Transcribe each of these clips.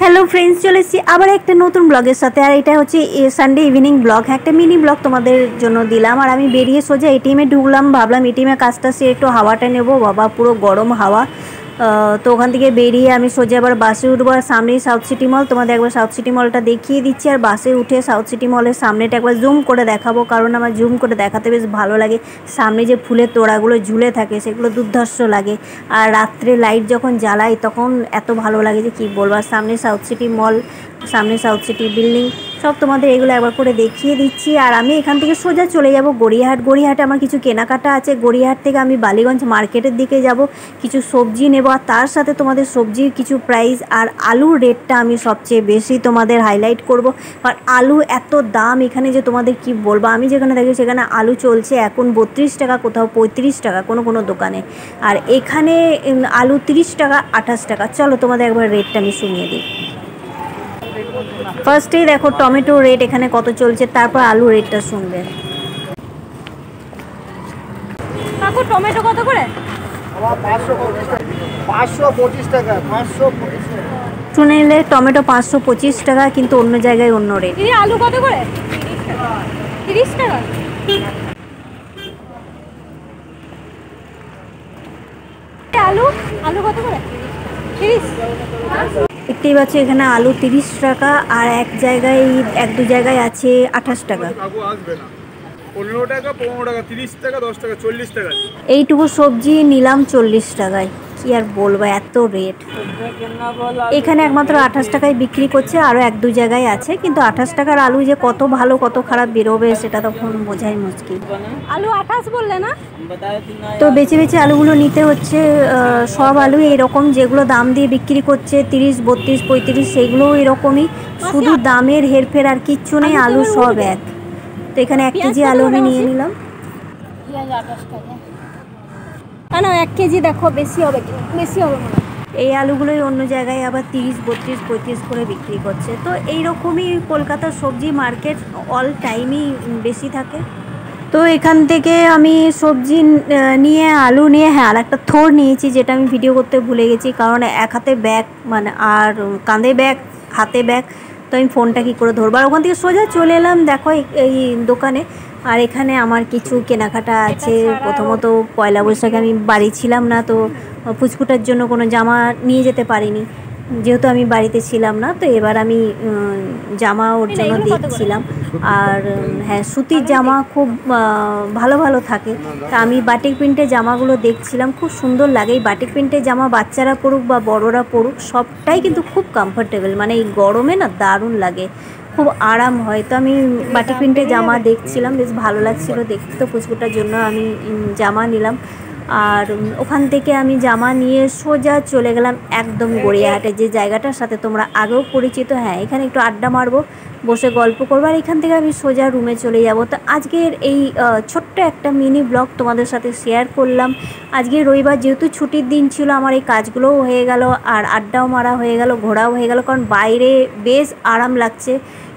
Hello friends, চলে এসেছি আবার একটা নতুন ব্লগের সাথে। আর এটা হচ্ছে সানডে ইভিনিং ব্লগ, একটা মিনি ব্লগ তোমাদের জন্য দিলাম। আর আমি বেরিয়ে সোজা এটিএমে ঢুকলাম, ভাবলাম এটিএমে কাজটা সে একটু হাওয়াটা নেবো। বাবা পুরো গরম হাওয়া। তো ওখান থেকে বেরিয়ে আমি সোজা আবার বাসে উঠবো। আর সামনেই সাউথ সিটি মল, তোমাদের একবার সাউথ সিটি মলটা দেখিয়ে দিচ্ছি। আর বাসে উঠে সাউথ সিটি মলের সামনেটা একবার জুম করে দেখাবো, কারণ আমার জুম করে দেখাতে বেশ ভালো লাগে। সামনে যে ফুলের তোড়াগুলো ঝুলে থাকে সেগুলো দুর্ধর্ষ লাগে। আর রাত্রে লাইট যখন জ্বালাই তখন এত ভালো লাগে যে কী বলবো। আর সামনে সাউথ সিটি মল, সামনে সাউথ সিটি বিল্ডিং, সব তোমাদের এগুলো একবার করে দেখিয়ে দিচ্ছি। আর আমি এখান থেকে সোজা চলে যাব গড়িয়াহাট। গড়িয়াহাটে আমার কিছু কেনাকাটা আছে। গড়িয়াহাট থেকে আমি বালিগঞ্জ মার্কেটের দিকে যাব, কিছু সবজি নেব। আর তার সাথে তোমাদের সবজির কিছু প্রাইস আর আলুর রেটটা আমি সবচেয়ে বেশি তোমাদের হাইলাইট করব। আর আলু এত দাম এখানে যে তোমাদের কি বলবো। আমি যেখানে থাকি সেখানে আলু চলছে এখন 32 টাকা, কোথাও 35 টাকা কোনো দোকানে। আর এখানে আলু 30 টাকা 28 টাকা। চলো তোমাদের একবার রেটটা আমি শুনিয়ে দিই। ফার্স্টেই দেখো টমেটো রেট এখানে কত চলছে, তারপর আলু রেটটা শুনবে। কাকু টমেটো কত করে? 525 টাকা। শুনে নিলে টমেটো 525 টাকা, কিন্তু অন্য জায়গায় অন্য রেট। আলু কত করে? 30 টাকা। আলু কত করে? 30। দেখতেই পাচ্ছি এখানে আলু 30 টাকা, আর এক দু জায়গায় আছে 28 টাকা। 15 টাকা, 15 টাকা, 30 টাকা, 10 টাকা, 40 টাকা। এইটুকু সবজি নিলাম 40 টাকায়। কি আর বলবো, এত রেট। এখানে একমাত্র 28 টাকায় বিক্রি করছে, আরও এক দু জায়গায় আছে। কিন্তু 28 টাকার আলু যে কত ভালো কত খারাপ বেরোবে সেটা তখন বোঝাই মুশকিল। আলু 28 বললে না? তো বেছে বেছে আলুগুলো নিতে হচ্ছে। সব আলু এরকম, যেগুলো দাম দিয়ে বিক্রি করছে 30, 32, 35, সেগুলোও এরকমই। শুধু দামের হেরফের আর কিচ্ছু নেই, আলু সব এক। তো এখানে 1 কেজি আলু আমি নিয়ে নিলাম। না 1 কেজি দেখো বেশি হবে মনে। এই আলুগুলোই অন্য জায়গায় আবার 30, 32, 35 করে বিক্রি করছে। তো এইরকমই কলকাতার সবজি মার্কেট অল টাইমই বেশি থাকে। তো এখান থেকে আমি সবজি নিয়ে আলু নিয়ে, হ্যাঁ আর একটা থোড় নিয়েছি, যেটা আমি ভিডিও করতে ভুলে গেছি, কারণ এক হাতে ব্যাগ মানে, আর কাঁধে ব্যাগ হাতে ব্যাগ, তো আমি ফোনটা কী করে ধরবো। আর ওখান থেকে সোজা চলে এলাম দেখো এই দোকানে। আর এখানে আমার কিছু কেনাকাটা আছে। প্রথমত পয়লা বৈশাখে আমি বাড়ি ছিলাম না, তো পুচকুটার জন্য কোনো জামা নিয়ে যেতে পারিনি, যেহেতু আমি বাড়িতে ছিলাম না। তো এবার আমি জামা ওর জন্য দেখছিলাম। আর হ্যাঁ, সুতির জামা খুব ভালো ভালো থাকে। তা আমি বাটিক প্রিন্টের জামাগুলো দেখছিলাম, খুব সুন্দর লাগে। এই বাটিক প্রিন্টের জামা বাচ্চারা পরুক বা বড়রা পরুক, সবটাই কিন্তু খুব কমফোর্টেবল, মানে এই গরমে না দারুণ লাগে, খুব আরাম হয়। তো আমি বাটিক প্রিন্টের জামা দেখছিলাম, বেশ ভালো লাগছিল দেখতে। তো পুচকুটার জন্য আমি জামা নিলাম। আর ওখান থেকে আমি জামা নিয়ে সোজা চলে গেলাম একদম গড়িয়াহাটে, যে জায়গাটার সাথে তোমরা আগেও পরিচিত। হ্যাঁ, এখানে একটু আড্ডা মারবো, বসে গল্প করবো, আর এখান থেকে আমি সোজা রুমে চলে যাব। তো আজকের এই ছোট্ট একটা মিনি ব্লগ তোমাদের সাথে শেয়ার করলাম। আজকে রবিবার, যেহেতু ছুটির দিন ছিল, আমার এই কাজগুলোও হয়ে গেল, আর আড্ডাও মারা হয়ে গেল, ঘোরাও হয়ে গেল। কারণ বাইরে বেশ আরাম লাগছে,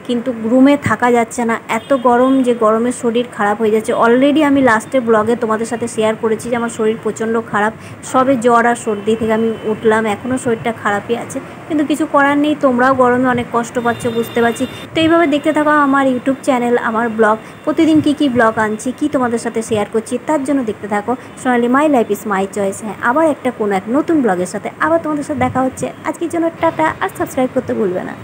কিন্তু রুমে থাকা যাচ্ছে না, এত গরম যে গরমে শরীর খারাপ হয়ে যাচ্ছে। অলরেডি আমি লাস্টের ব্লগে তোমাদের সাথে শেয়ার করেছি যে আমার শরীর প্রচণ্ড খারাপ, সবে জ্বর আর সর্দি থেকে আমি উঠলাম, এখনও শরীরটা খারাপই আছে। কিন্তু কিছু করার নেই, তোমরাও গরমে অনেক কষ্ট পাচ্ছ বুঝতে পারছি। তো এইভাবে দেখতে থাকো আমার ইউটিউব চ্যানেল, আমার ব্লগ, প্রতিদিন কী ব্লগ আনছি, কী তোমাদের সাথে শেয়ার করছি, তার জন্য দেখতে থাকো Sonali my life is my choice. হ্যাঁ, আবার একটা কোনো এক নতুন ব্লগের সাথে আবার তোমাদের সাথে দেখা হচ্ছে। আজকের জন্য টাটা, আর সাবস্ক্রাইব করতে ভুলবে না।